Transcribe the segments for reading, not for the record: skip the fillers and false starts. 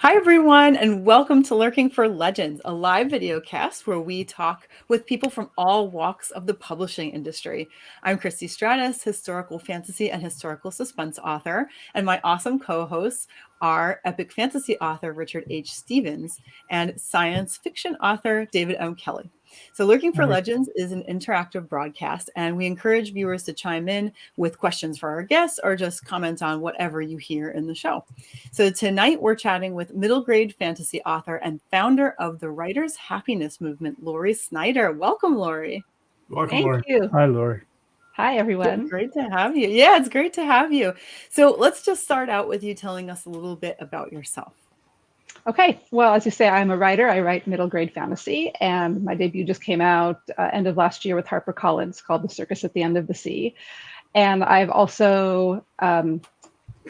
Hi, everyone, and welcome to Lurking for Legends, a live video cast where we talk with people from all walks of the publishing industry. I'm Christy Stratus, historical fantasy and historical suspense author, and my awesome co-hosts are epic fantasy author Richard H. Stevens and science fiction author David M. Kelly. So, Lurking for Legends is an interactive broadcast, and we encourage viewers to chime in with questions for our guests or just comment on whatever you hear in the show. So tonight we're chatting with middle grade fantasy author and founder of the Writers' Happiness Movement, Lori Snyder. Welcome, Lori. Welcome, Thank Lori. you. Hi, Lori. Hi, everyone. Great to have you. Yeah, it's great to have you. So let's just start out with you telling us a little bit about yourself. Okay, well, as you say, I'm a writer. I write middle grade fantasy, and my debut just came out end of last year with HarperCollins called The Circus at the End of the Sea. And I've also been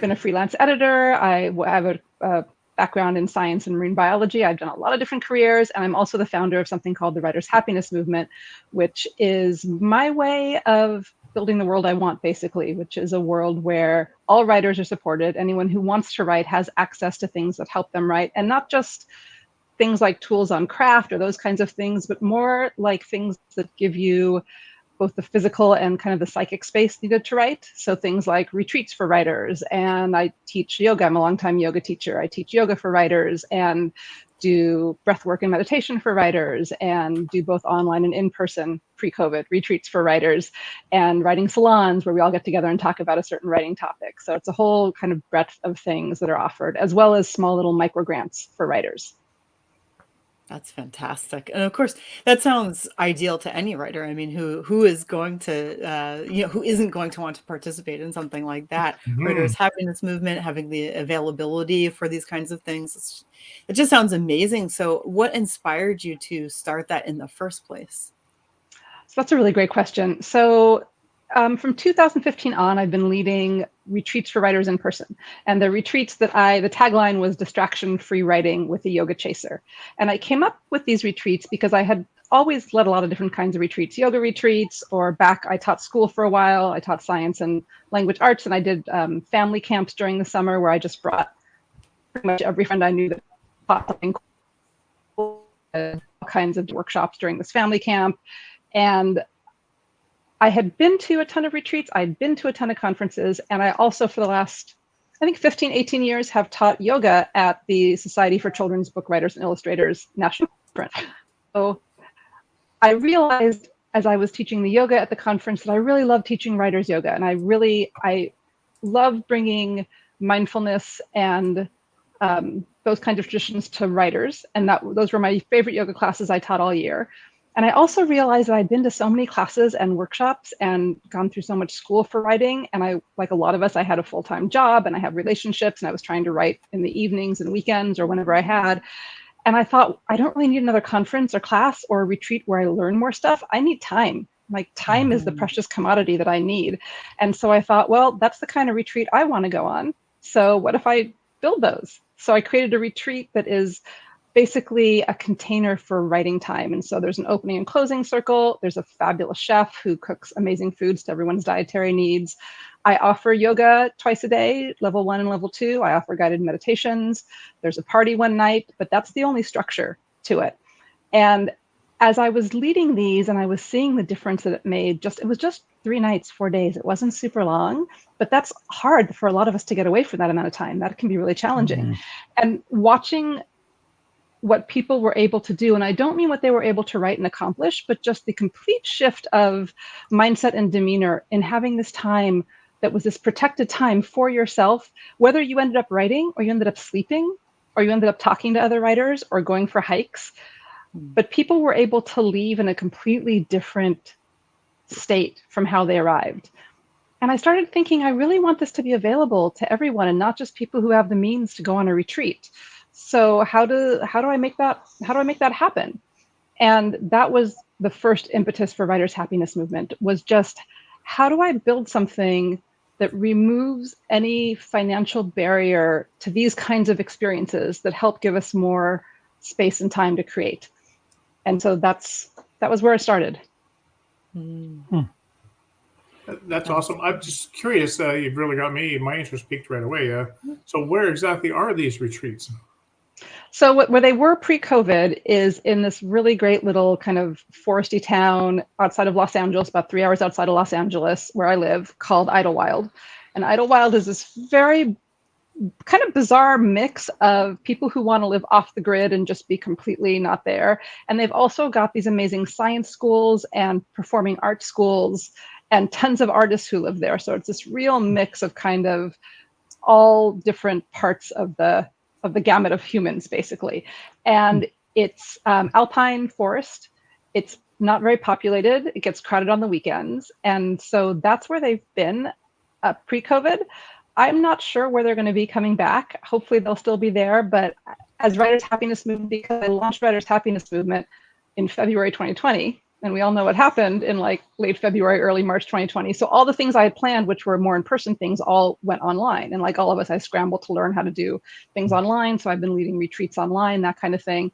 a freelance editor. I have a background in science and marine biology. I've done a lot of different careers, and I'm also the founder of something called the Writers' Happiness Movement, which is my way of building the world I want, basically, which is a world where all writers are supported. Anyone who wants to write has access to things that help them write, and not just things like tools on craft or those kinds of things, but more like things that give you both the physical and kind of the psychic space needed to write. So things like retreats for writers, and I teach yoga. I'm a longtime yoga teacher. I teach yoga for writers and do breath work and meditation for writers, and do both online and in-person pre-COVID retreats for writers, and writing salons where we all get together and talk about a certain writing topic. So it's a whole kind of breadth of things that are offered, as well as small little micro grants for writers. That's fantastic, and of course, that sounds ideal to any writer. I mean, who is going to, who isn't going to want to participate in something like that? Writers' Happiness Movement, having the availability for these kinds of things, it just sounds amazing. So, what inspired you to start that in the first place? So that's a really great question. So from 2015 on, I've been leading retreats for writers in person. And the retreats the tagline was distraction-free writing with a yoga chaser. And I came up with these retreats because I had always led a lot of different kinds of retreats, yoga retreats, or I taught school for a while. I taught science and language arts, and I did family camps during the summer where I just brought pretty much every friend I knew that taught something cool, all kinds of workshops during this family camp. And I had been to a ton of retreats, I'd been to a ton of conferences, and I also, for the last, I think 15, 18 years, have taught yoga at the Society for Children's Book Writers and Illustrators National Conference. So I realized as I was teaching the yoga at the conference that I really love teaching writers yoga, and I love bringing mindfulness and those kinds of traditions to writers, and those were my favorite yoga classes I taught all year. And I also realized that I'd been to so many classes and workshops and gone through so much school for writing. And I, like a lot of us, I had a full-time job and I have relationships, and I was trying to write in the evenings and weekends or whenever I had. And I thought, I don't really need another conference or class or a retreat where I learn more stuff. I need time. Like, time is the precious commodity that I need. And so I thought, well, that's the kind of retreat I want to go on. So what if I build those? So I created a retreat that is basically a container for writing time. And so there's an opening and closing circle. There's a fabulous chef who cooks amazing foods to everyone's dietary needs. I offer yoga twice a day, level 1 and level 2. I offer guided meditations. There's a party one night, but that's the only structure to it. And as I was leading these and I was seeing the difference that it made, it was just 3 nights, 4 days. It wasn't super long, but that's hard for a lot of us to get away for that amount of time. That can be really challenging. And watching what people were able to do, and I don't mean what they were able to write and accomplish, but just the complete shift of mindset and demeanor in having this time that was this protected time for yourself, whether you ended up writing or you ended up sleeping or you ended up talking to other writers or going for hikes. But people were able to leave in a completely different state from how they arrived. And I started thinking, I really want this to be available to everyone and not just people who have the means to go on a retreat. So how do I make that happen? And that was the first impetus for Writers' Happiness Movement, was just, how do I build something that removes any financial barrier to these kinds of experiences that help give us more space and time to create? And so that was where it started. That's awesome. I'm just curious. You've really got my interest piqued right away. So where exactly are these retreats? So where they were pre-COVID is in this really great little kind of foresty town outside of Los Angeles, about 3 hours outside of Los Angeles, where I live, called Idlewild. And Idlewild is this very kind of bizarre mix of people who want to live off the grid and just be completely not there. And they've also got these amazing science schools and performing arts schools and tons of artists who live there. So it's this real mix of kind of all different parts of the gamut of humans, basically. And it's alpine forest. It's not very populated. It gets crowded on the weekends. And so that's where they've been pre-COVID. I'm not sure where they're going to be coming back. Hopefully they'll still be there. But as Writers' Happiness Movement, because I launched Writers' Happiness Movement in February 2020, and we all know what happened in like late February, early March 2020. So all the things I had planned, which were more in-person things, all went online. And like all of us, I scrambled to learn how to do things online. So I've been leading retreats online, that kind of thing.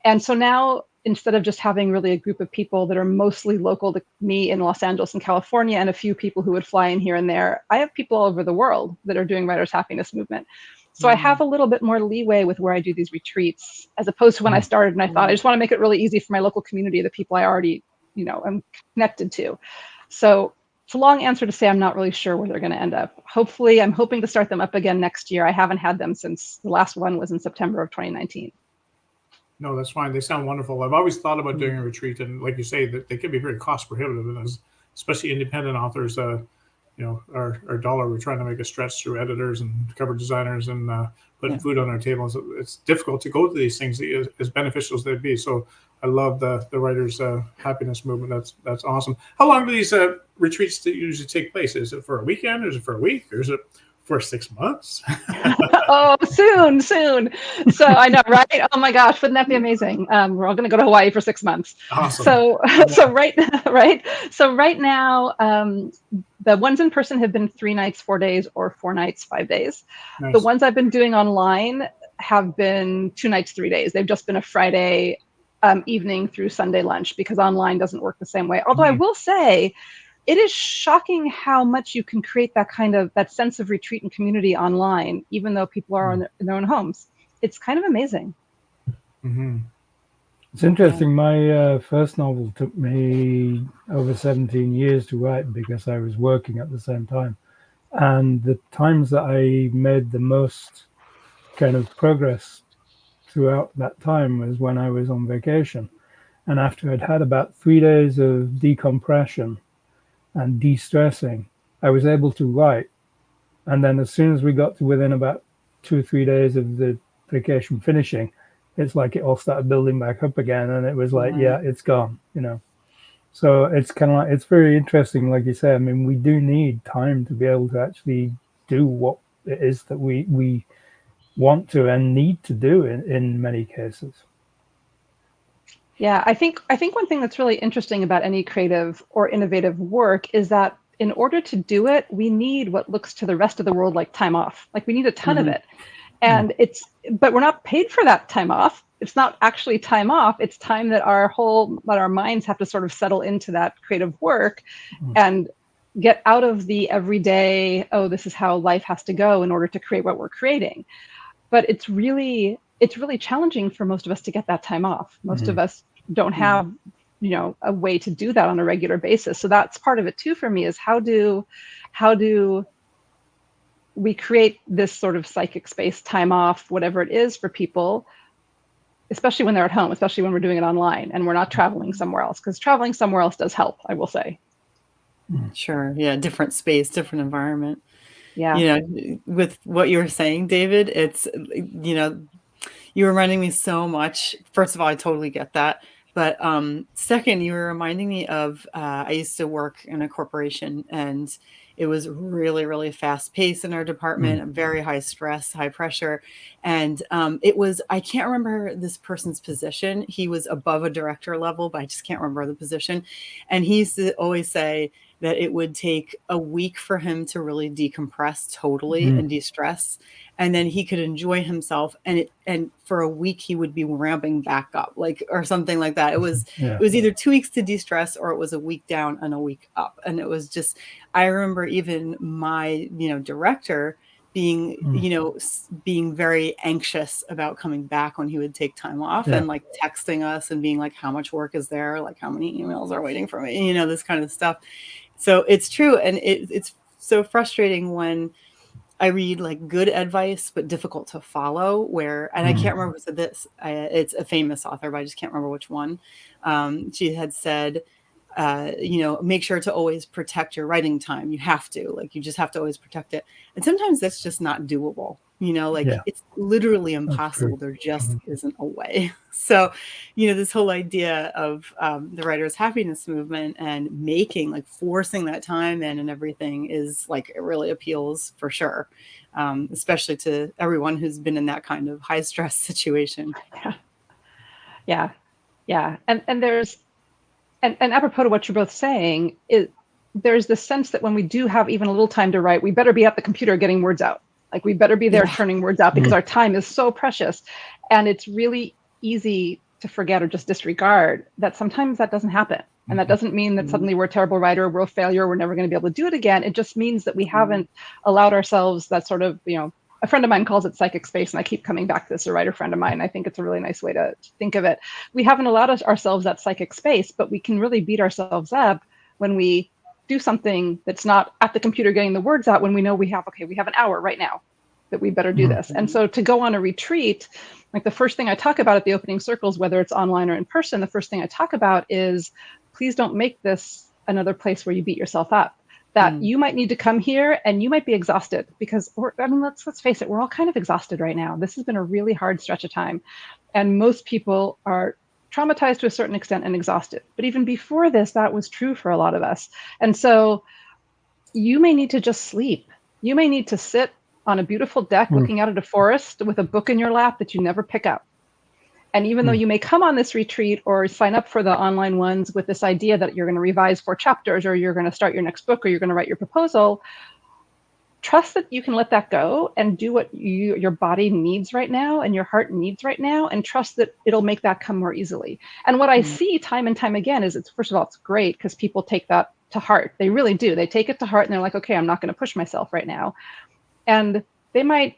And so now, instead of just having really a group of people that are mostly local to me in Los Angeles and California, and a few people who would fly in here and there, I have people all over the world that are doing Writers' Happiness Movement. So I have a little bit more leeway with where I do these retreats, as opposed to when I started and I thought I just want to make it really easy for my local community, the people I already, am connected to. So it's a long answer to say I'm not really sure where they're going to end up. Hopefully, I'm hoping to start them up again next year. I haven't had them since the last one was in September of 2019. No, that's fine. They sound wonderful. I've always thought about doing a retreat, and like you say, that they can be very cost prohibitive, and especially independent authors, our dollar, we're trying to make a stretch through editors and cover designers and putting food on our table. So it's difficult to go to these things as beneficial as they'd be. So I love the Writers' Happiness Movement. That's awesome. How long do these retreats usually take place? Is it for a weekend? Is it for a week? Or is it for 6 months? Oh, soon. So I know, right? Oh my gosh, wouldn't that be amazing? We're all going to go to Hawaii for 6 months. Awesome. So right now, the ones in person have been 3 nights, 4 days, or 4 nights, 5 days. Nice. The ones I've been doing online have been 2 nights, 3 days. They've just been a Friday evening through Sunday lunch, because online doesn't work the same way. Although I will say, it is shocking how much you can create that sense of retreat and community online, even though people are in their own homes. It's kind of amazing. It's interesting. My first novel took me over 17 years to write because I was working at the same time. And the times that I made the most kind of progress throughout that time was when I was on vacation. And after I'd had about 3 days of decompression and de-stressing, I was able to write. And then as soon as we got to within about 2 or 3 days of the vacation finishing, it's like it all started building back up again, and it was like, yeah, it's gone, So it's kind of like, it's very interesting, like you say. I mean, we do need time to be able to actually do what it is that we want to and need to do in many cases. Yeah, I think one thing that's really interesting about any creative or innovative work is that in order to do it, we need what looks to the rest of the world like time off. Like we need a ton of it. And but we're not paid for that time off. It's not actually time off. It's time that our minds have to sort of settle into that creative work and get out of the everyday, oh, this is how life has to go in order to create what we're creating. But it's really challenging for most of us to get that time off. Most of us don't have, a way to do that on a regular basis. So that's part of it too for me, is how do we create this sort of psychic space, time off, whatever it is for people, especially when they're at home, especially when we're doing it online and we're not traveling somewhere else, because traveling somewhere else does help, I will say. Sure. Yeah. Different space, different environment. Yeah. With what you were saying, David, it's, you're reminding me so much. First of all, I totally get that. But second, you were reminding me of, I used to work in a corporation, and it was really, really fast paced in our department, very high stress, high pressure. And it was, I can't remember this person's position. He was above a director level, but I just can't remember the position. And he used to always say that it would take a week for him to really decompress totally and de-stress. And then he could enjoy himself. And for a week he would be ramping back up, or something like that. It was either 2 weeks to de-stress, or it was a week down and a week up. And it was just, I remember even my, director being, being very anxious about coming back when he would take time off, and like texting us and being like, how much work is there? Like, how many emails are waiting for me? This kind of stuff. So it's true. And it's so frustrating when I read like good advice, but difficult to follow, and I can't remember who said this. It's a famous author, but I just can't remember which one. She had said, make sure to always protect your writing time. You have to, like, you just have to always protect it. And sometimes that's just not doable. It's literally impossible. There just isn't a way. So, this whole idea of the writer's happiness movement and forcing that time in and everything is like, it really appeals for sure, especially to everyone who's been in that kind of high stress situation. Yeah. And there's, and apropos to what you're both saying, there's this sense that when we do have even a little time to write, we better be at the computer getting words out. Like, we better be there turning words out, because our time is so precious. And it's really easy to forget or just disregard that sometimes that doesn't happen. And that doesn't mean that suddenly we're a terrible writer, we're a failure, we're never going to be able to do it again. It just means that we haven't allowed ourselves that sort of, a friend of mine calls it psychic space, and I keep coming back to this, a writer friend of mine. I think it's a really nice way to think of it. We haven't allowed ourselves that psychic space, but we can really beat ourselves up when we do something that's not at the computer getting the words out, when we know we have an hour right now that we better do this. And so to go on a retreat, like, the first thing I talk about at the opening circles, whether it's online or in person, the first thing I talk about is, please don't make this another place where you beat yourself up. That you might need to come here and you might be exhausted, because let's face it, we're all kind of exhausted right now. This has been a really hard stretch of time, and most people are traumatized to a certain extent and exhausted. But even before this, that was true for a lot of us. And so you may need to just sleep. You may need to sit on a beautiful deck looking out at a forest with a book in your lap that you never pick up. And even though you may come on this retreat or sign up for the online ones with this idea that you're going to revise 4 chapters, or you're going to start your next book, or you're going to write your proposal, trust that you can let that go and do what your body needs right now and your heart needs right now, and trust that it'll make that come more easily. And what I see time and time again is, first of all, it's great because people take that to heart. They really do. They take it to heart and they're like, okay, I'm not going to push myself right now. And they might,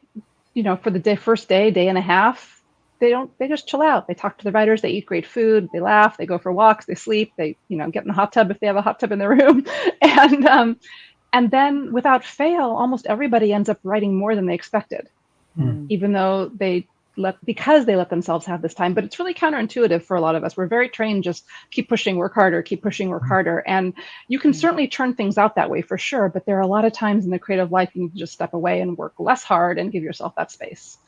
for the first day and a half, they just chill out. They talk to the writers, they eat great food, they laugh, they go for walks, they sleep, they, get in the hot tub if they have a hot tub in their room. And then without fail, almost everybody ends up writing more than they expected, even though because they let themselves have this time. But it's really counterintuitive for a lot of us. We're very trained, just keep pushing, work harder, keep pushing, work harder. And you can certainly churn things out that way for sure. But there are a lot of times in the creative life you need to just step away and work less hard and give yourself that space.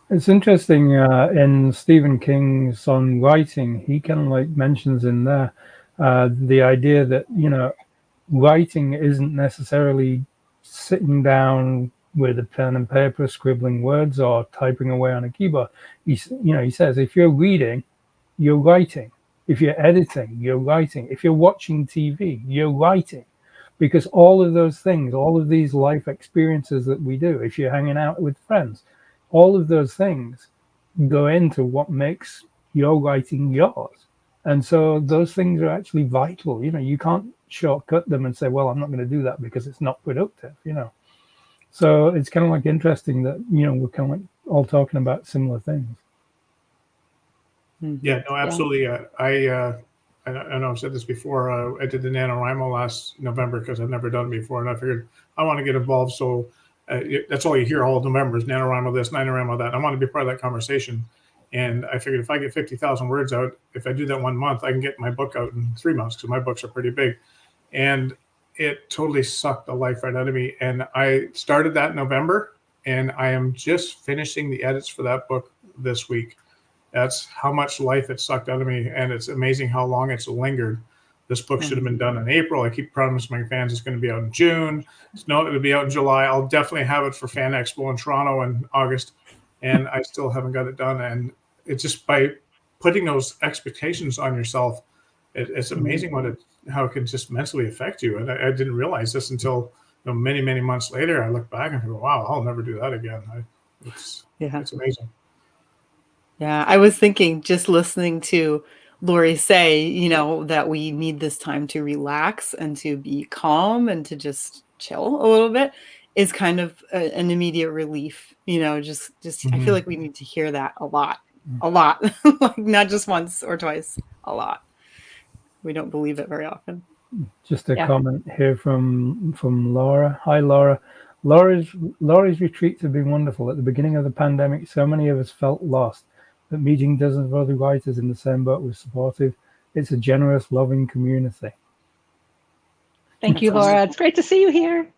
It's interesting, in Stephen King's on writing, he kind of like mentions in there the idea that, writing isn't necessarily sitting down with a pen and paper, scribbling words or typing away on a keyboard. He says, if you're reading, you're writing. If you're editing, you're writing. If you're watching TV, you're writing. Because all of those things, all of these life experiences that we do, if you're hanging out with friends, all of those things go into what makes your writing yours. And so those things are actually vital. You can't shortcut them and say, well, I'm not going to do that because it's not productive, So it's kind of like interesting that, we're kind of like all talking about similar things. Yeah, no, absolutely. I know I've said this before. I did the NaNoWriMo last November because I've never done it before. And I figured I want to get involved. So that's all you hear all November is NaNoWriMo this, NaNoWriMo that. I want to be part of that conversation. And I figured if I get 50,000 words out, if I do that 1 month, I can get my book out in 3 months because my books are pretty big. And it totally sucked the life right out of me. And I started that in November, and I am just finishing the edits for that book this week. That's how much life it sucked out of me. And it's amazing how long it's lingered. This book should have been done in April. I keep promising my fans it's going to be out in June. No, it'll be out in July. I'll definitely have it for Fan Expo in Toronto in August. And I still haven't got it done. And it's just by putting those expectations on yourself, it's amazing how it can just mentally affect you. And I didn't realize this until many, many months later. I look back and go, wow, I'll never do that again. It's amazing. Yeah, I was thinking, just listening to Lori say, that we need this time to relax and to be calm and to just chill a little bit. is kind of an immediate relief. You know, just I feel like we need to hear that a lot, like not just once or twice, a lot. We don't believe it very often. Just a Yeah. comment here from Laura. Hi, Laura. Laura's retreats have been wonderful. At the beginning of the pandemic, so many of us felt lost, but meeting dozens of other writers in the same boat was supportive. It's a generous, loving community. Thank you, Laura. It's great to see you here.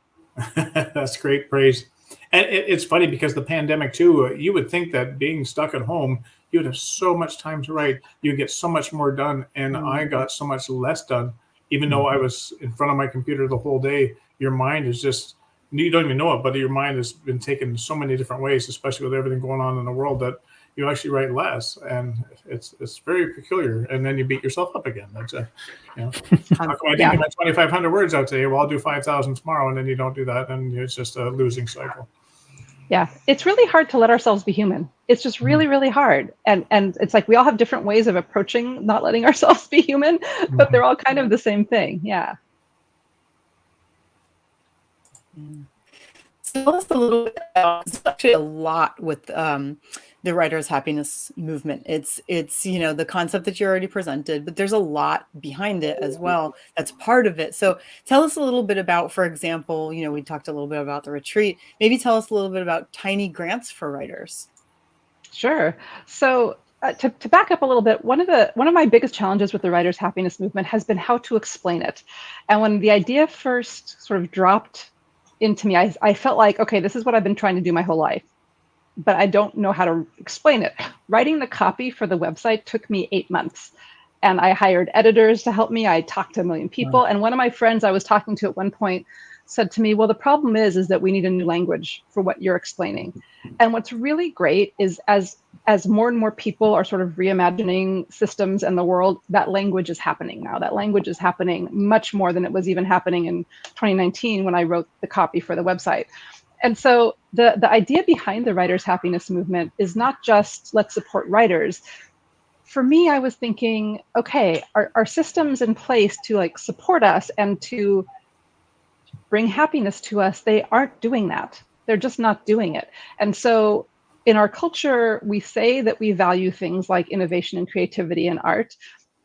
That's great praise. And it's funny because the pandemic too, you would think that being stuck at home, you would have so much time to write. You'd get so much more done. And I got so much less done, even though I was in front of my computer the whole day. Your mind is just, you don't even know it, but your mind has been taken so many different ways, especially with everything going on in the world, that you actually write less. And it's very peculiar. And then you beat yourself up again. That's how come I didn't get my 2,500 words out today? Well, I'll do 5,000 tomorrow. And then you don't do that. And it's just a losing cycle. Yeah, it's really hard to let ourselves be human. It's just really, really hard. And it's like we all have different ways of approaching not letting ourselves be human, but they're all kind of the same thing. Yeah. So tell us a little bit about, it's actually a lot with the writer's happiness movement. It's the concept that you already presented, but there's a lot behind it as well that's part of it. So tell us a little bit about, for example, we talked a little bit about the retreat. Maybe tell us a little bit about tiny grants for writers. Sure. So to back up a little bit, one of my biggest challenges with the writer's happiness movement has been how to explain it. And when the idea first sort of dropped into me, I felt like, okay, this is what I've been trying to do my whole life, but I don't know how to explain it. Writing the copy for the website took me 8 months, and I hired editors to help me. I talked to a million people. And one of my friends I was talking to at one point said to me, well, the problem is that we need a new language for what you're explaining. And what's really great is as more and more people are sort of reimagining systems and the world, that language is happening now. That language is happening much more than it was even happening in 2019 when I wrote the copy for the website. And so the idea behind the writer's happiness movement is not just let's support writers. For me, I was thinking, okay, are systems in place to like support us and to bring happiness to us? They aren't doing that. They're just not doing it. And so in our culture, we say that we value things like innovation and creativity and art,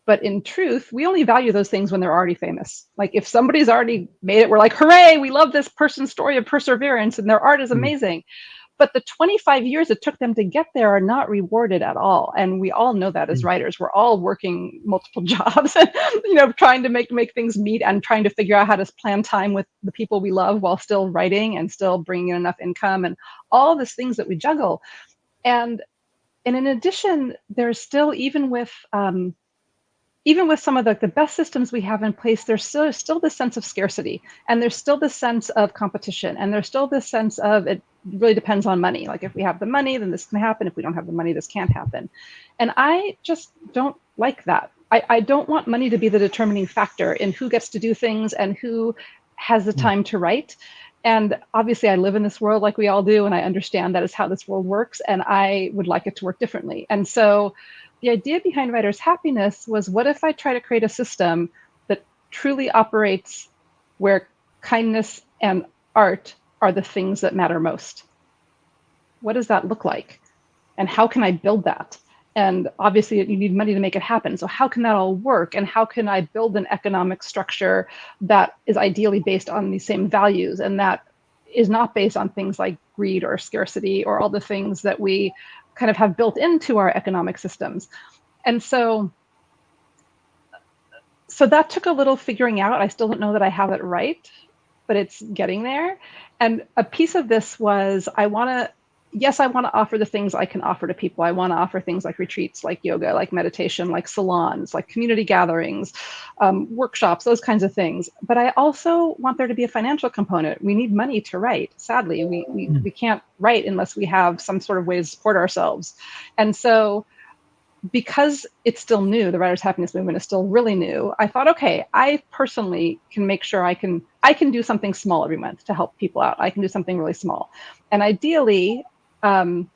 but in truth, we only value those things when they're already famous. Like if somebody's already made it, we're like, hooray, we love this person's story of perseverance and their art is amazing. But the 25 years it took them to get there are not rewarded at all. And we all know that as writers. We're all working multiple jobs and trying to make things meet and trying to figure out how to plan time with the people we love while still writing and still bringing in enough income and all these things that we juggle. And in addition, there's still, even with some of the best systems we have in place, there's still this sense of scarcity, and there's still this sense of competition, and there's still this sense of it really depends on money. Like if we have the money, then this can happen. If we don't have the money, this can't happen. And I just don't like that. I don't want money to be the determining factor in who gets to do things and who has the time to write. And obviously I live in this world like we all do, and I understand that is how this world works, and I would like it to work differently. And so the idea behind writer's happiness was, what if I try to create a system that truly operates where kindness and art are the things that matter most? What does that look like? And how can I build that? And obviously you need money to make it happen. So how can that all work? And how can I build an economic structure that is ideally based on these same values and that is not based on things like greed or scarcity or all the things that we kind of have built into our economic systems? And so that took a little figuring out. I still don't know that I have it right, but it's getting there. And a piece of this was, I want to offer the things I can offer to people. I want to offer things like retreats, like yoga, like meditation, like salons, like community gatherings, workshops, those kinds of things. But I also want there to be a financial component. We need money to write. Sadly, we can't write unless we have some sort of way to support ourselves. And so because it's still new, the writer's happiness movement is still really new, I thought, okay, I personally can make sure I can do something small every month to help people out. I can do something really small. And ideally, the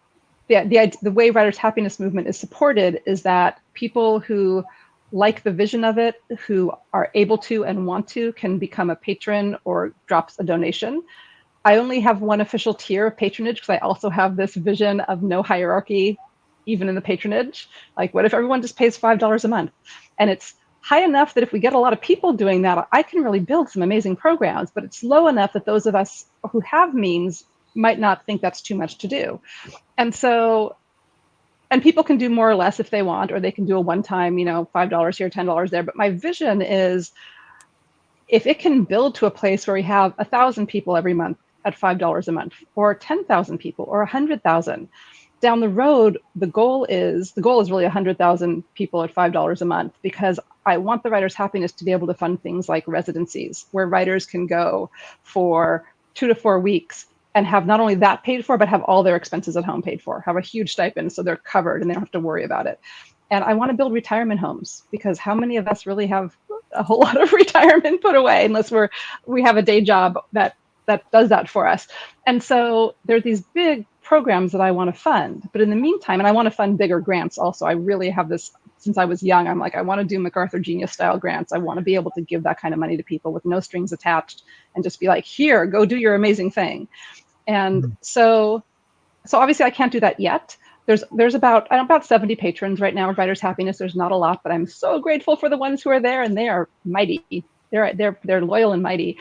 way writer's happiness movement is supported is that people who like the vision of it, who are able to and want to, can become a patron or drops a donation. I only have one official tier of patronage because I also have this vision of no hierarchy, even in the patronage. Like, what if everyone just pays $5 a month? And it's high enough that if we get a lot of people doing that, I can really build some amazing programs, but it's low enough that those of us who have means might not think that's too much to do. And so, and people can do more or less if they want, or they can do a one-time, $5 here, $10 there. But my vision is, if it can build to a place where we have 1,000 people every month at $5 a month, or 10,000 people, or 100,000, down the road, the goal is really 100,000 people at $5 a month, because I want the Writers' Happiness to be able to fund things like residencies, where writers can go for 2 to 4 weeks and have not only that paid for, but have all their expenses at home paid for, have a huge stipend so they're covered and they don't have to worry about it. And I want to build retirement homes, because how many of us really have a whole lot of retirement put away unless we have a day job that does that for us. And so there are these big programs that I want to fund. But in the meantime, and I want to fund bigger grants also. I really have this, since I was young, I'm like, I want to do MacArthur Genius style grants. I want to be able to give that kind of money to people with no strings attached and just be like, here, go do your amazing thing. And so obviously I can't do that yet. There's about 70 patrons right now of Writers' Happiness. There's not a lot, but I'm so grateful for the ones who are there, and they are mighty. They're loyal and mighty.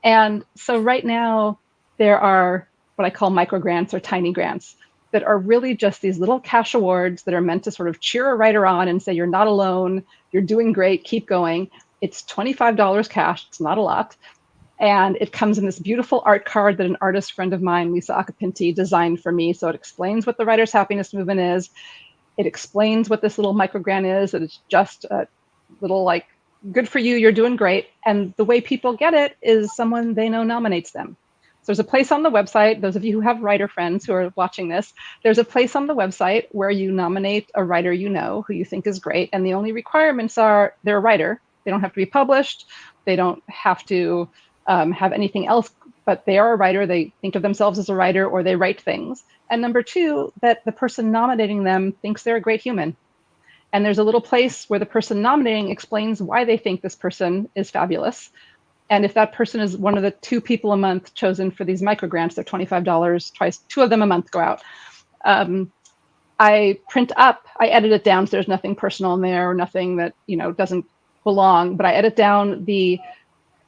And so right now there are what I call micro grants or tiny grants that are really just these little cash awards that are meant to sort of cheer a writer on and say, you're not alone, you're doing great, keep going. It's $25 cash, it's not a lot. And it comes in this beautiful art card that an artist friend of mine, Lisa Acapinti, designed for me. So it explains what the Writers' Happiness Movement is. It explains what this little micro grant is, that it's just a little like, good for you, you're doing great. And the way people get it is someone they know nominates them. So there's a place on the website, those of you who have writer friends who are watching this, there's a place on the website where you nominate a writer you know who you think is great. And the only requirements are they're a writer. They don't have to be published. They don't have to have anything else, but they are a writer. They think of themselves as a writer, or they write things. And number two, that the person nominating them thinks they're a great human. And there's a little place where the person nominating explains why they think this person is fabulous. And if that person is one of the 2 people a month chosen for these micro grants, they're $25 twice, 2 of them a month go out. I print up, I edit it down so there's nothing personal in there, or nothing that doesn't belong, but I edit down the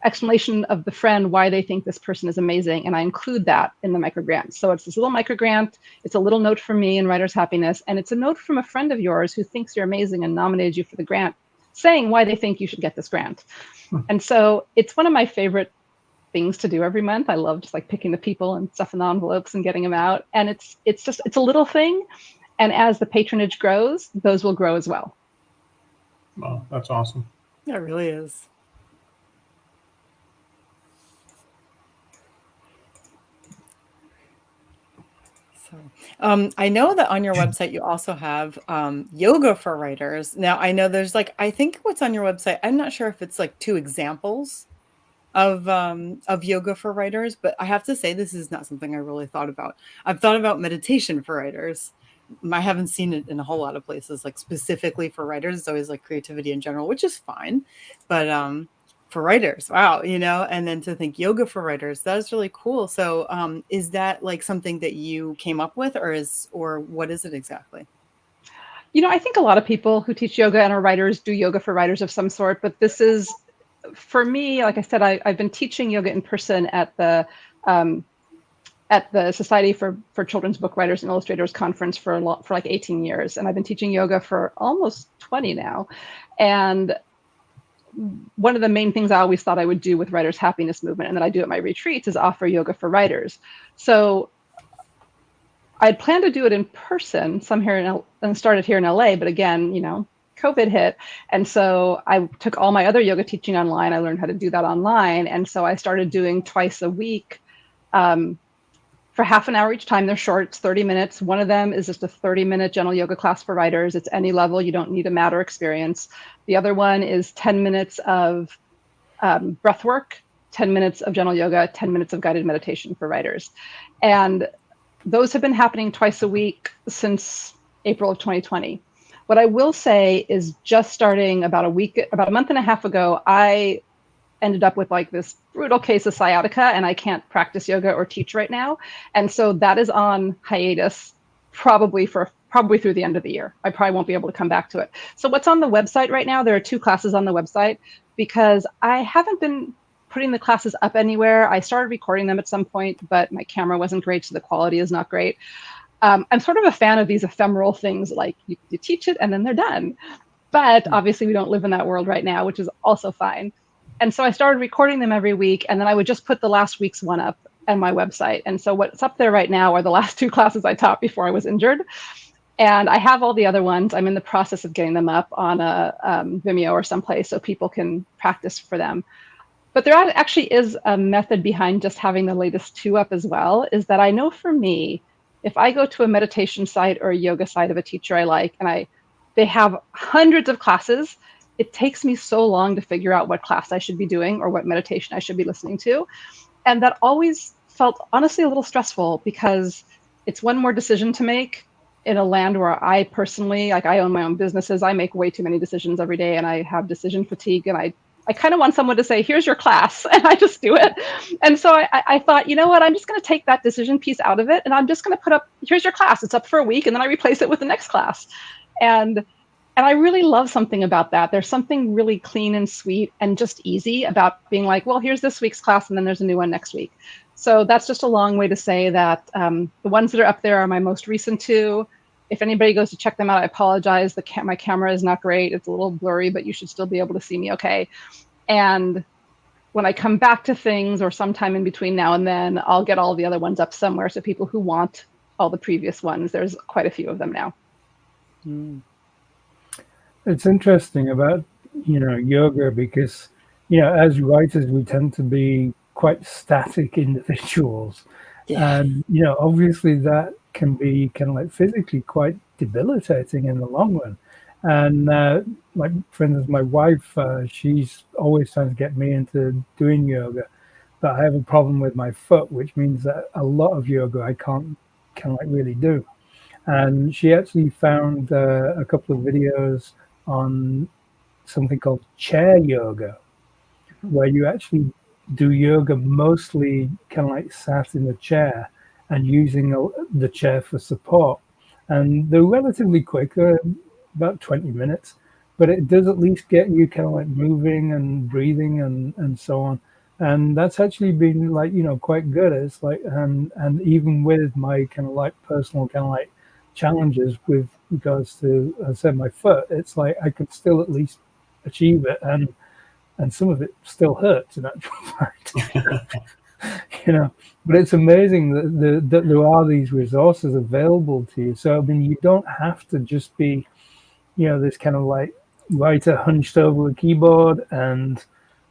explanation of the friend why they think this person is amazing, and I include that in the micro grant. So it's this little micro grant, it's a little note from me in Writers' Happiness, and it's a note from a friend of yours who thinks you're amazing and nominated you for the grant, saying why they think you should get this grant. And so it's one of my favorite things to do every month. I love just like picking the people and stuffing the envelopes and getting them out. And it's a little thing. And as the patronage grows, those will grow as well. Wow, that's awesome. Yeah, it really is. So, I know that on your website you also have yoga for writers. Now, I know there's I think what's on your website, I'm not sure if it's like 2 examples of yoga for writers, but I have to say this is not something I really thought about. I've thought about meditation for writers. I haven't seen it in a whole lot of places, like specifically for writers. It's always like creativity in general, which is fine. But for writers, wow, and then to think yoga for writers, that is really cool. So is that like something that you came up with, or what is it exactly? I think a lot of people who teach yoga and are writers do yoga for writers of some sort, but this is, for me, like I said, I've been teaching yoga in person at the Society for Children's Book Writers and Illustrators Conference for like 18 years. And I've been teaching yoga for almost 20 now. And one of the main things I always thought I would do with Writers' Happiness Movement, and that I do at my retreats, is offer yoga for writers. So I'd planned to do it in person, and started here in LA, but again, COVID hit. And so I took all my other yoga teaching online. I learned how to do that online. And so I started doing twice a week for half an hour each time. They're short, it's 30 minutes. One of them is just a 30-minute gentle yoga class for writers. It's any level, you don't need a mat or experience. The other one is 10 minutes of breath work, 10 minutes of gentle yoga, 10 minutes of guided meditation for writers. And those have been happening twice a week since April of 2020. What I will say is, just starting about a month and a half ago, I ended up with like this brutal case of sciatica, and I can't practice yoga or teach right now. And so that is on hiatus probably through the end of the year. I probably won't be able to come back to it. So what's on the website right now, there are 2 classes on the website because I haven't been putting the classes up anywhere. I started recording them at some point, but my camera wasn't great, so the quality is not great. I'm sort of a fan of these ephemeral things, like you teach it and then they're done. But obviously we don't live in that world right now, which is also fine. And so I started recording them every week, and then I would just put the last week's one up on my website. And so what's up there right now are the last 2 classes I taught before I was injured. And I have all the other ones. I'm in the process of getting them up on a Vimeo or someplace so people can practice for them. But there actually is a method behind just having the latest 2 up as well, is that I know for me, if I go to a meditation site or a yoga site of a teacher I like, and they have hundreds of classes, it takes me so long to figure out what class I should be doing or what meditation I should be listening to. And that always felt honestly a little stressful because it's one more decision to make in a land where I personally, like I own my own businesses, I make way too many decisions every day and I have decision fatigue, and I kind of want someone to say, here's your class, and I just do it. And so I thought, you know what, I'm just going to take that decision piece out of it, and I'm just going to put up, here's your class. It's up for a week, and then I replace it with the next class. And I really love something about that. There's something really clean and sweet and just easy about being like, well, here's this week's class, and then there's a new one next week. So that's just a long way to say that the ones that are up there are my most recent 2. If anybody goes to check them out, I apologize. My camera is not great. It's a little blurry, but you should still be able to see me okay. And when I come back to things, or sometime in between now and then, I'll get all the other ones up somewhere. So people who want all the previous ones, there's quite a few of them now. It's interesting about, yoga because, as writers, we tend to be quite static individuals. Yeah. And, obviously that can be kind of like physically quite debilitating in the long run. And like, for instance, my wife, she's always trying to get me into doing yoga, but I have a problem with my foot, which means that a lot of yoga I can't kind of like really do. And she actually found a couple of videos on something called chair yoga, where you actually do yoga mostly kind of like sat in a chair and using the chair for support. And they're relatively quick, about 20 minutes, but it does at least get you kind of like moving and breathing and so on. And that's actually been like, quite good. It's like, and even with my kind of like personal kind of like challenges with regards to, as I said, my foot, it's like I could still at least achieve it, and some of it still hurts in actual fact. But it's amazing that there are these resources available to you. So I mean, you don't have to just be, this kind of like writer hunched over a keyboard and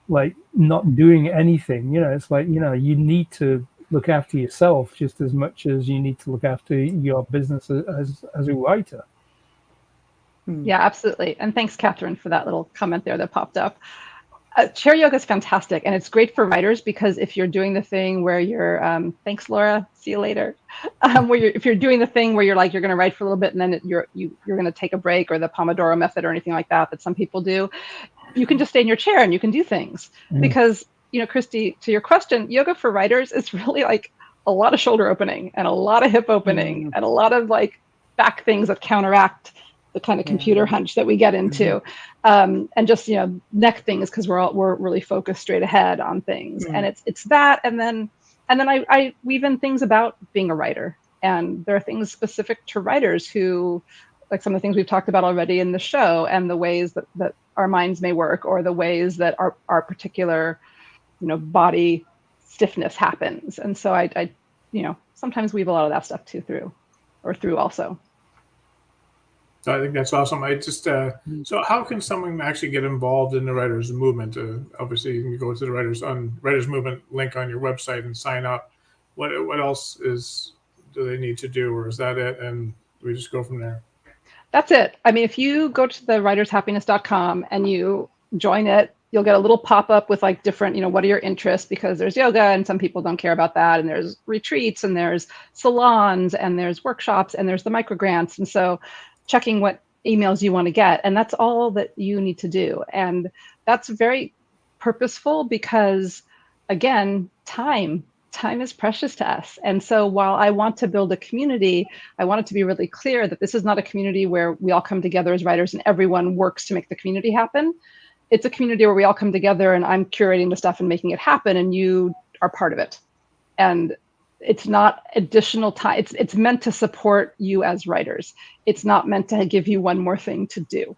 like not doing anything. It's like, you need to look after yourself just as much as you need to look after your business as a writer. Yeah, absolutely. And thanks, Catherine, for that little comment there that popped up. Chair yoga is fantastic, and it's great for writers because if you're doing the thing where you're, thanks, Laura, see you later. If you're doing the thing where you're like, you're going to write for a little bit and then you're going to take a break, or the Pomodoro method or anything like that some people do, you can just stay in your chair and you can do things. Because, Christy, to your question, yoga for writers is really like a lot of shoulder opening and a lot of hip opening and a lot of like back things that counteract the kind of computer hunch that we get into, and just neck things because we're really focused straight ahead on things, and it's that, and then I weave in things about being a writer, and there are things specific to writers who, like some of the things we've talked about already in the show, and the ways that our minds may work, or the ways that our particular body stiffness happens, and so I sometimes weave a lot of that stuff through also. So I think that's awesome. I just so how can someone actually get involved in the writers movement? Obviously, you can go to the writers movement link on your website and sign up. What else do they need to do, or is that it? And we just go from there. That's it. I mean, if you go to the writershappiness.com and you join it, you'll get a little pop-up with like different, what are your interests, because there's yoga and some people don't care about that. And there's retreats and there's salons and there's workshops and there's the microgrants. And so checking what emails you want to get. And that's all that you need to do. And that's very purposeful because, again, time is precious to us. And so while I want to build a community, I want it to be really clear that this is not a community where we all come together as writers and everyone works to make the community happen. It's a community where we all come together and I'm curating the stuff and making it happen and you are part of it. And it's not additional time. It's meant to support you as writers. It's not meant to give you one more thing to do.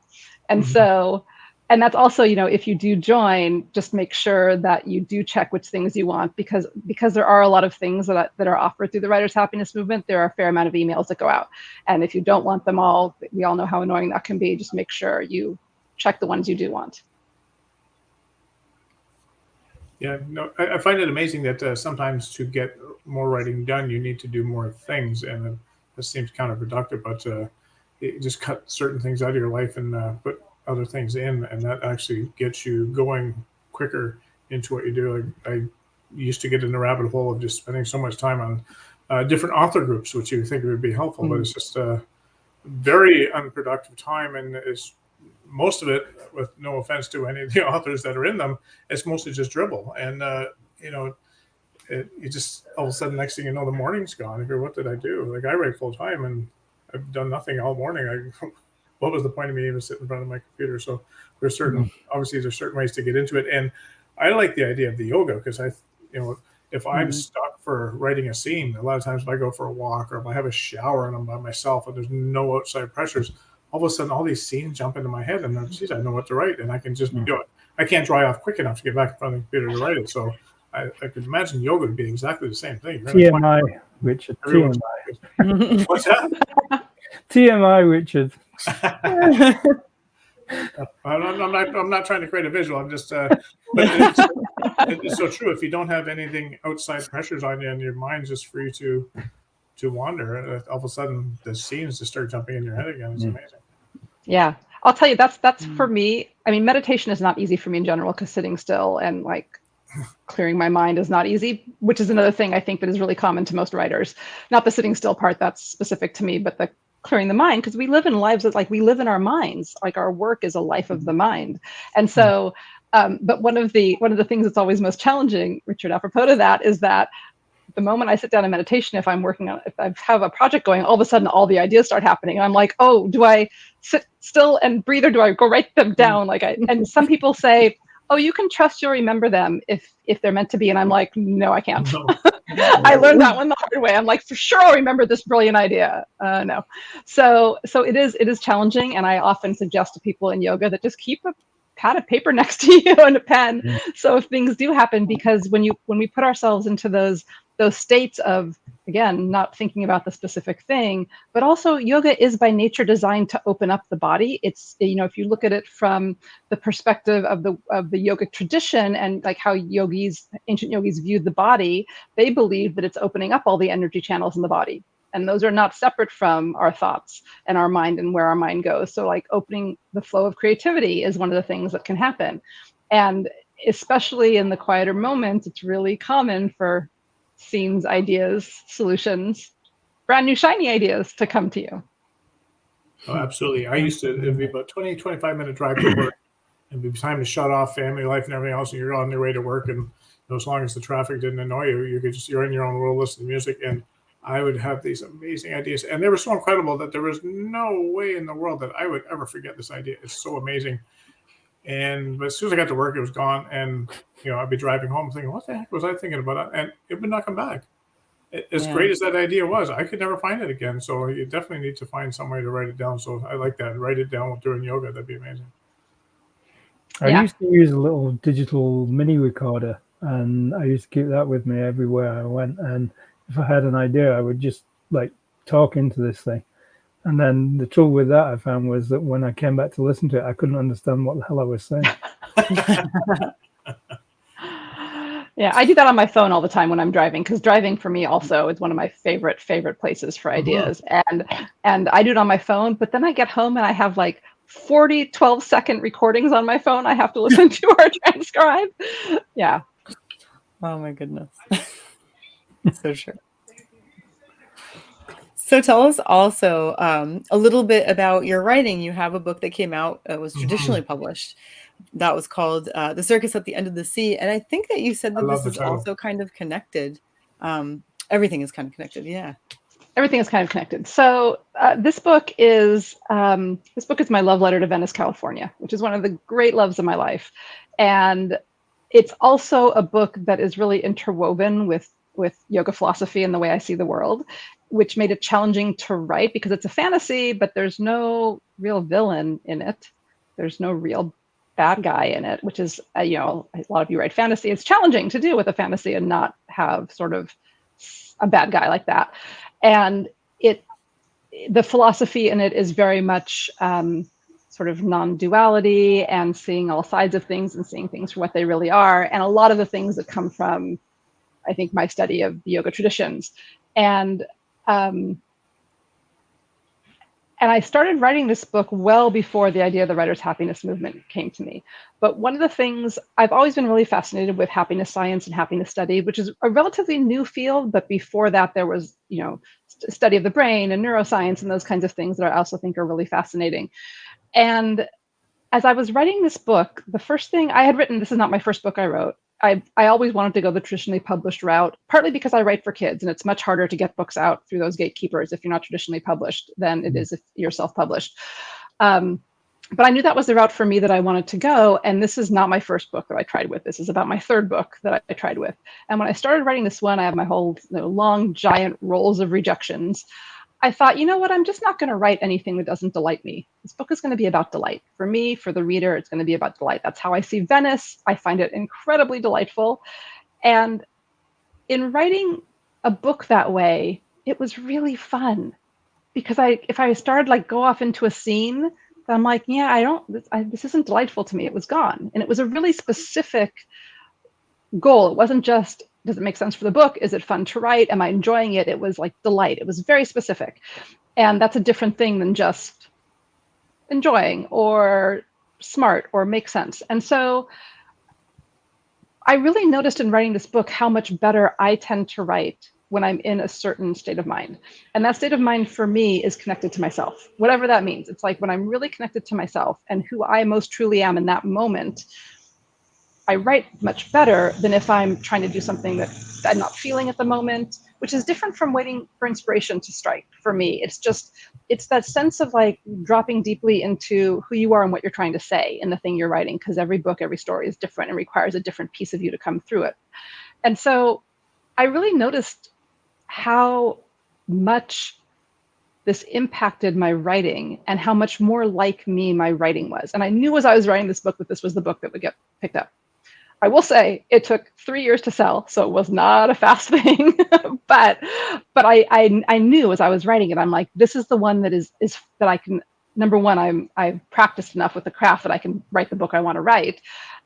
And so, and that's also, you know, if you do join, just make sure that you do check which things you want, because there are a lot of things that are offered through the Writers' Happiness Movement. There are a fair amount of emails that go out. And if you don't want them all, we all know how annoying that can be. Just make sure you check the ones you do want. Yeah, no, I find it amazing that sometimes to get more writing done, you need to do more things, and this seems counterproductive. But you just cut certain things out of your life and put other things in, and that actually gets you going quicker into what you do. Like, I used to get in the rabbit hole of just spending so much time on different author groups, which you think would be helpful, but it's just very unproductive time, and it's most of it, with no offense to any of the authors that are in them, it's mostly just dribble. And, you know, you just, all of a sudden, next thing you know, the morning's gone. You go, what did I do? Like, I write full time and I've done nothing all morning. What was the point of me even sitting in front of my computer? So there's certain, obviously there's certain ways to get into it. And I like the idea of the yoga because you know, if I'm stuck for writing a scene, a lot of times if I go for a walk or if I have a shower and I'm by myself and there's no outside pressures, all of a sudden all these scenes jump into my head and then, geez, I know what to write, and I can just do it. I can't dry off quick enough to get back in front of the computer to write it. So I could imagine yoga would be exactly the same thing. TMI, Richard. TMI. What's that? TMI, Richard. I'm not trying to create a visual. I'm just, but it's so true. If you don't have anything outside pressures on you and your mind's just free to wander, all of a sudden the scenes just start jumping in your head again. It's amazing. Yeah, I'll tell you, that's for me. I mean, meditation is not easy for me in general because sitting still and like clearing my mind is not easy, which is another thing I think that is really common to most writers. Not the sitting still part, that's specific to me, but the clearing the mind, because we live in lives that, like, we live in our minds. Like, our work is a life of the mind. And so, but one of the things that's always most challenging, Richard, apropos to that, is that the moment I sit down in meditation, if I have a project going, all of a sudden all the ideas start happening. And I'm like, oh, do I sit still and breathe, or do I go write them down? And some people say, oh, you can trust you'll remember them if they're meant to be. And I'm like, no, I can't. No. I learned that one the hard way. I'm like, for sure I'll remember this brilliant idea. No. So it is challenging. And I often suggest to people in yoga that just keep a pad of paper next to you and a pen. So if things do happen, because when we put ourselves into those states of, again, not thinking about the specific thing, but also yoga is by nature designed to open up the body. It's, you know, if you look at it from the perspective of the yogic tradition and like how ancient yogis viewed the body, they believe that it's opening up all the energy channels in the body. And those are not separate from our thoughts and our mind and where our mind goes. So like opening the flow of creativity is one of the things that can happen. And especially in the quieter moments, it's really common for scenes, ideas, solutions, brand new shiny ideas to come to you. Oh, absolutely. I used to, it'd be about 20, 25-minute drive to work, and it'd be time to shut off family life and everything else, and you're on your way to work. And you know, as long as the traffic didn't annoy you, you're in your own world listening to music. And I would have these amazing ideas, and they were so incredible that there was no way in the world that I would ever forget this idea. It's so amazing. But as soon as I got to work, it was gone. And you know, I'd be driving home thinking, what the heck was I thinking about? And it would not come back. As great as that idea was, I could never find it again. So you definitely need to find some way to write it down. So I like that. Write it down during yoga. That'd be amazing. I used to use a little digital mini recorder, and I used to keep that with me everywhere I went. And if I had an idea, I would just like talk into this thing. And then the trouble with that I found was that when I came back to listen to it, I couldn't understand what the hell I was saying. Yeah, I do that on my phone all the time when I'm driving, because driving for me also is one of my favorite places for ideas. And I do it on my phone, but then I get home and I have like 40 12-second recordings on my phone I have to listen to or transcribe. Yeah. Oh my goodness. So true. So tell us also a little bit about your writing. You have a book that came out, was traditionally published. That was called The Circus at the End of the Sea. And I think that you said I that love this the is title. also kind of connected. Everything is kind of connected. Yeah. Everything is kind of connected. So this book is my love letter to Venice, California, which is one of the great loves of my life. And it's also a book that is really interwoven with yoga philosophy and the way I see the world, which made it challenging to write because it's a fantasy, but there's no real villain in it. There's no real bad guy in it, which is, you know, a lot of you write fantasy. It's challenging to do with a fantasy and not have sort of a bad guy like that. And the philosophy in it is very much sort of non-duality and seeing all sides of things and seeing things for what they really are. And a lot of the things that come from, I think, my study of the yoga traditions. And I started writing this book well before the idea of the writer's happiness movement came to me. But one of the things, I've always been really fascinated with happiness science and happiness study, which is a relatively new field. But before that, there was, you know, study of the brain and neuroscience and those kinds of things that I also think are really fascinating. And as I was writing this book, the first thing I had written, this is not my first book I wrote. I always wanted to go the traditionally published route, partly because I write for kids, and it's much harder to get books out through those gatekeepers if you're not traditionally published than it is if you're self-published. But I knew that was the route for me that I wanted to go, and this is not my first book that I tried with. This is about my third book that I tried with. And when I started writing this one, I have my whole, you know, long, giant rolls of rejections. I thought, you know what, I'm just not going to write anything that doesn't delight me. This book is going to be about delight. For me, for the reader, it's going to be about delight. That's how I see Venice. I find it incredibly delightful. And in writing a book that way, it was really fun because if I started like go off into a scene, I'm like, yeah, this isn't delightful to me. It was gone. And it was a really specific goal. It wasn't just, does it make sense for the book? Is it fun to write? Am I enjoying it? It was like delight. It was very specific. And that's a different thing than just enjoying or smart or make sense. And so I really noticed in writing this book how much better I tend to write when I'm in a certain state of mind. And that state of mind for me is connected to myself, whatever that means. It's like when I'm really connected to myself and who I most truly am in that moment, I write much better than if I'm trying to do something that I'm not feeling at the moment, which is different from waiting for inspiration to strike for me. It's that sense of like dropping deeply into who you are and what you're trying to say in the thing you're writing, because every book, every story is different and requires a different piece of you to come through it. And so I really noticed how much this impacted my writing and how much more like me my writing was. And I knew as I was writing this book that this was the book that would get picked up. I will say it took 3 years to sell, so it was not a fast thing. but I knew as I was writing it, I'm like, this is the one that is that I can. Number one, I've practiced enough with the craft that I can write the book I want to write.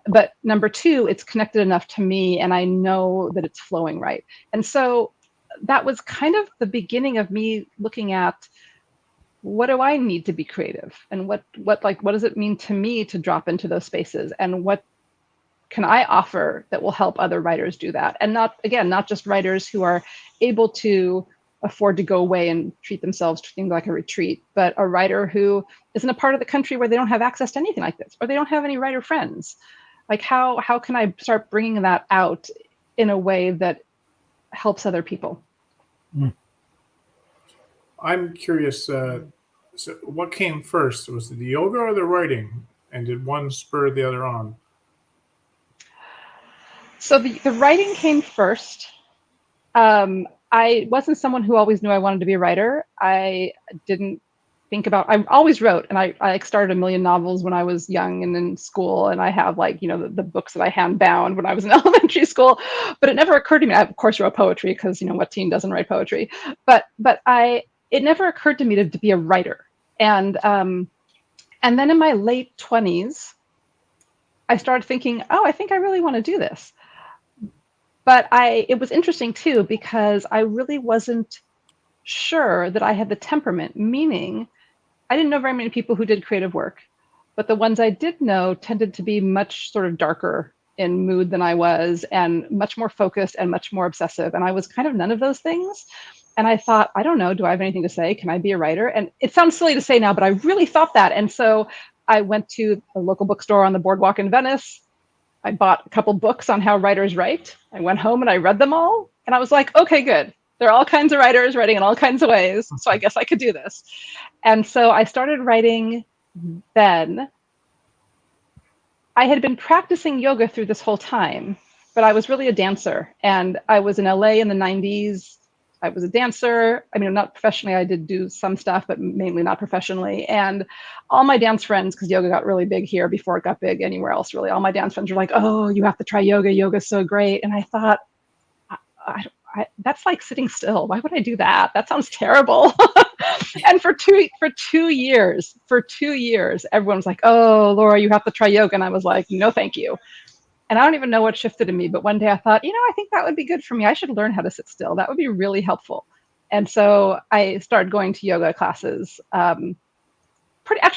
But number two, it's connected enough to me, and I know that it's flowing right. And so that was kind of the beginning of me looking at, what do I need to be creative, and what does it mean to me to drop into those spaces, and what can I offer that will help other writers do that? And not just writers who are able to afford to go away and treat themselves to things like a retreat, but a writer who is in a part of the country where they don't have access to anything like this, or they don't have any writer friends. Like how can I start bringing that out in a way that helps other people? I'm curious, so what came first? Was it the yoga or the writing? And did one spur the other on? So the writing came first. I wasn't someone who always knew I wanted to be a writer. I didn't think about, I always wrote, and I started a million novels when I was young and in school, and I have like, you know, the books that I hand bound when I was in elementary school, but it never occurred to me. I of course wrote poetry because, you know, what teen doesn't write poetry, but it never occurred to me to be a writer. And then in my late 20s, I started thinking, oh, I think I really want to do this. But it was interesting too, because I really wasn't sure that I had the temperament, meaning I didn't know very many people who did creative work, but the ones I did know tended to be much sort of darker in mood than I was, and much more focused and much more obsessive. And I was kind of none of those things. And I thought, I don't know, do I have anything to say? Can I be a writer? And it sounds silly to say now, but I really thought that. And so I went to a local bookstore on the boardwalk in Venice. I bought a couple books on how writers write. I went home and I read them all. And I was like, okay, good. There are all kinds of writers writing in all kinds of ways. So I guess I could do this. And so I started writing then. I had been practicing yoga through this whole time, but I was really a dancer. And I was in LA in the 90s. I was a dancer. I mean, not professionally. I did do some stuff, but mainly not professionally. And all my dance friends, because yoga got really big here before it got big anywhere else, really, all my dance friends were like, oh, you have to try yoga. Yoga's so great. And I thought, that's like sitting still. Why would I do that? That sounds terrible. And for 2 years, everyone was like, oh, Laura, you have to try yoga. And I was like, no, thank you. And I don't even know what shifted in me, but one day I thought, I think that would be good for me. I should learn how to sit still. That would be really helpful. And so I started going to yoga classes. Actually,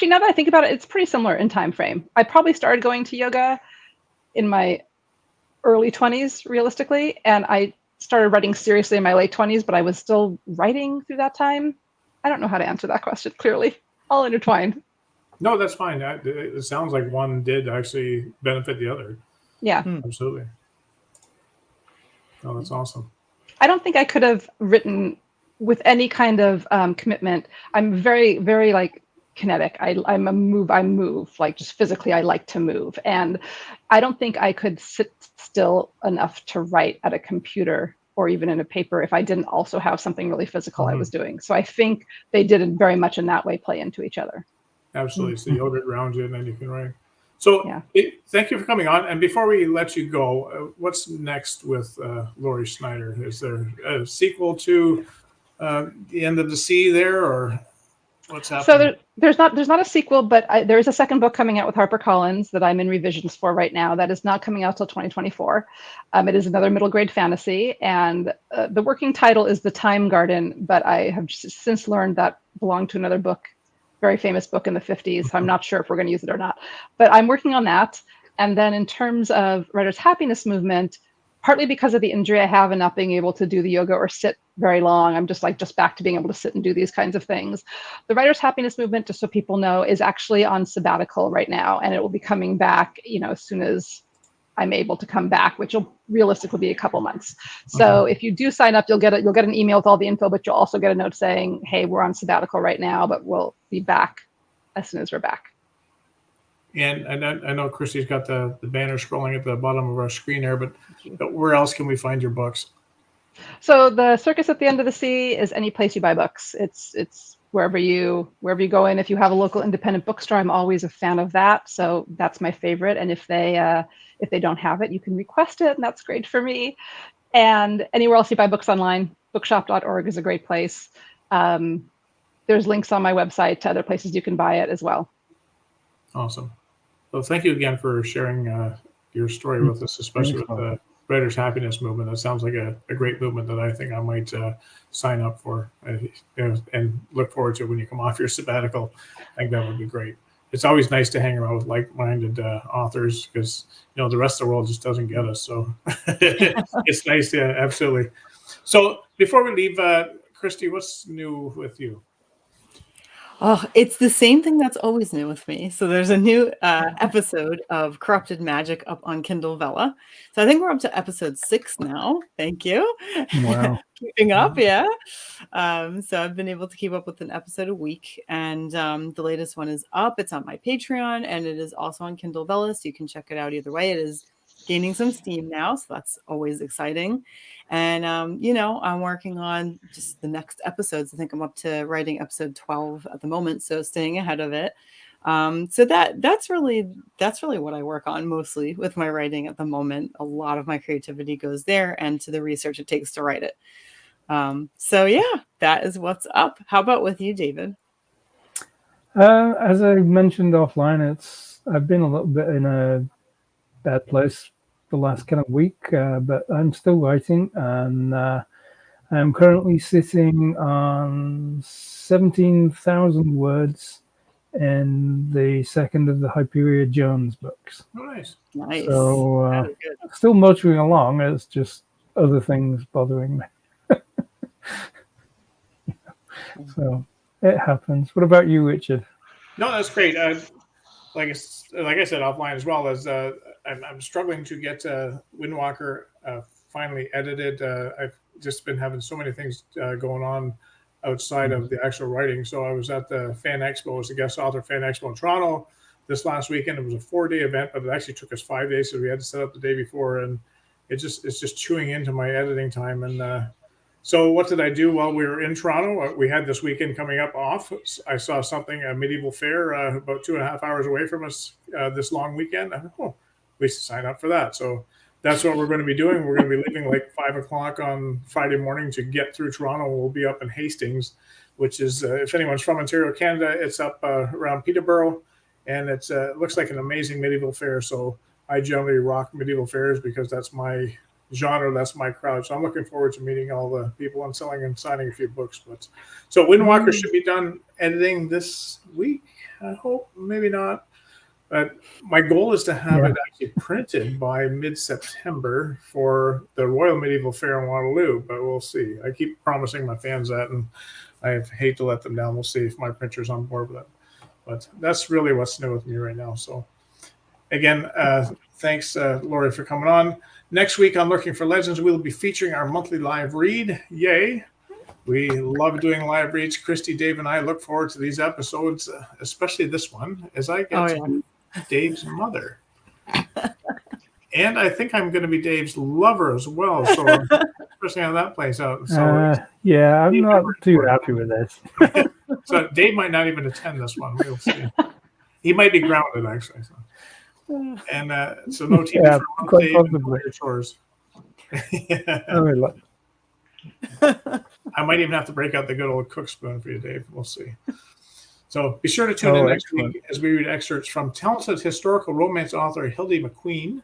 now that I think about it, it's pretty similar in time frame. I probably started going to yoga in my early 20s, realistically, and I started writing seriously in my late 20s, but I was still writing through that time. I don't know how to answer that question clearly. All intertwined. No, that's fine. It sounds like one did actually benefit the other. Yeah. Absolutely. Oh, that's awesome. I don't think I could have written with any kind of commitment. I'm very, very like kinetic. I move, like just physically, I like to move. And I don't think I could sit still enough to write at a computer or even in a paper if I didn't also have something really physical I was doing. So I think they did it very much in that way, play into each other. Absolutely. So yoga grounds you and then you can write. So thank you for coming on. And before we let you go, what's next with Laurie Snyder? Is there a sequel to The End of the Sea there, or what's happening? So there's not a sequel, but there is a second book coming out with HarperCollins that I'm in revisions for right now. That is not coming out till 2024. It is another middle grade fantasy, and the working title is The Time Garden, but I have since learned that belonged to another book, very famous book in the 50s. I'm not sure if we're going to use it or not, but I'm working on that. And then in terms of Writer's Happiness Movement, partly because of the injury I have and not being able to do the yoga or sit very long, I'm just back to being able to sit and do these kinds of things. The Writer's Happiness Movement, just so people know, is actually on sabbatical right now, and it will be coming back, as soon as I'm able to come back, which will realistically be a couple months. So if you do sign up, you'll get an email with all the info, but you'll also get a note saying, hey, we're on sabbatical right now, but we'll be back as soon as we're back. And I know Christy's got the banner scrolling at the bottom of our screen there, but where else can we find your books? So the Circus at the End of the Sea is any place you buy books. It's wherever you go in. If you have a local independent bookstore, I'm always a fan of that. So that's my favorite. And if they don't have it, you can request it, and that's great for me. And anywhere else you buy books online, bookshop.org is a great place. There's links on my website to other places you can buy it as well. Awesome. Well, thank you again for sharing your story with us, especially with the Writer's Happiness Movement. That sounds like a great movement that I think I might sign up for and look forward to when you come off your sabbatical. I think that would be great. It's always nice to hang around with like-minded authors because, the rest of the world just doesn't get us. So it's nice. Yeah, absolutely. So before we leave, Christy, what's new with you? Oh, it's the same thing that's always new with me. So there's a new episode of Corrupted Magic up on Kindle Vella. So I think we're up to episode 6 now. Thank you. Wow. Keeping up, yeah. So I've been able to keep up with an episode a week. And the latest one is up. It's on my Patreon, and it is also on Kindle Vella. So you can check it out either way. It is gaining some steam now, so that's always exciting. And I'm working on just the next episodes. I think I'm up to writing episode 12 at the moment, so staying ahead of it. So that's really what I work on mostly with my writing at the moment. A lot of my creativity goes there and to the research it takes to write it. So yeah, that is what's up. How about with you, David? As I mentioned offline, I've been a little bit in a bad place the last kind of week, but I'm still writing, and I'm currently sitting on 17,000 words in the second of the Hyperia Jones books. Oh, nice. So still motoring along. It's just other things bothering me. So it happens. What about you, Richard? No, that's great. like I said offline as well, as I'm struggling to get Windwalker finally edited. I've just been having so many things going on outside of the actual writing. So I was at the Fan Expo as a guest author, Fan Expo in Toronto this last weekend. It was a 4-day event, but it actually took us 5 days, so we had to set up the day before, and it's just chewing into my editing time. And so what did I do while we were in Toronto? We had this weekend coming up off. I saw something, a medieval fair, about 2.5 hours away from us this long weekend. I thought, oh, we should sign up for that. So that's what we're going to be doing. We're going to be leaving like 5 o'clock on Friday morning to get through Toronto. We'll be up in Hastings, which is, if anyone's from Ontario, Canada, it's up around Peterborough, and it looks like an amazing medieval fair. So I generally rock medieval fairs because that's my genre, that's my crowd. So I'm looking forward to meeting all the people and selling and signing a few books. But so Windwalker should be done editing this week, I hope. Maybe not. But my goal is to have it actually printed by mid-September for the Royal Medieval Fair in Waterloo, but we'll see. I keep promising my fans that, and I hate to let them down. We'll see if my printer's on board with it. But that's really what's new with me right now. So again, thanks, Lori, for coming on. Next week on Lurking for Legends, we'll be featuring our monthly live read. Yay! We love doing live reads. Christy, Dave, and I look forward to these episodes, especially this one, as I get to be Dave's mother. And I think I'm going to be Dave's lover as well. So especially how that plays out. So yeah, I'm not too happy with this. So Dave might not even attend this one. We'll see. He might be grounded, actually. So. And so no TV for Dave and your chores. I might even have to break out the good old cook spoon for you, Dave. We'll see. So be sure to tune in next week as we read excerpts from talented historical romance author Hildy McQueen,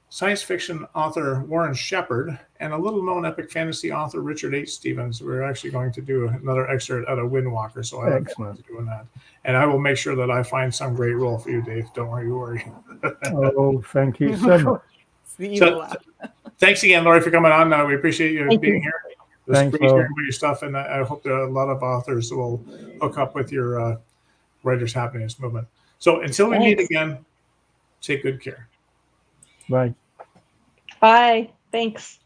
science fiction author Warren Shepard, and a little-known epic fantasy author Richard H. Stevens. We're actually going to do another excerpt out of Windwalker, so I look forward to doing that. And I will make sure that I find some great role for you, Dave. Don't worry. Oh, thank you so much. So, thanks again, Lori, for coming on. We appreciate you being here. It was Thanks, great hearing about your stuff, and I hope that a lot of authors will hook up with your Writers Happiness movement. So until we meet again, take good care. Bye. Bye. Thanks.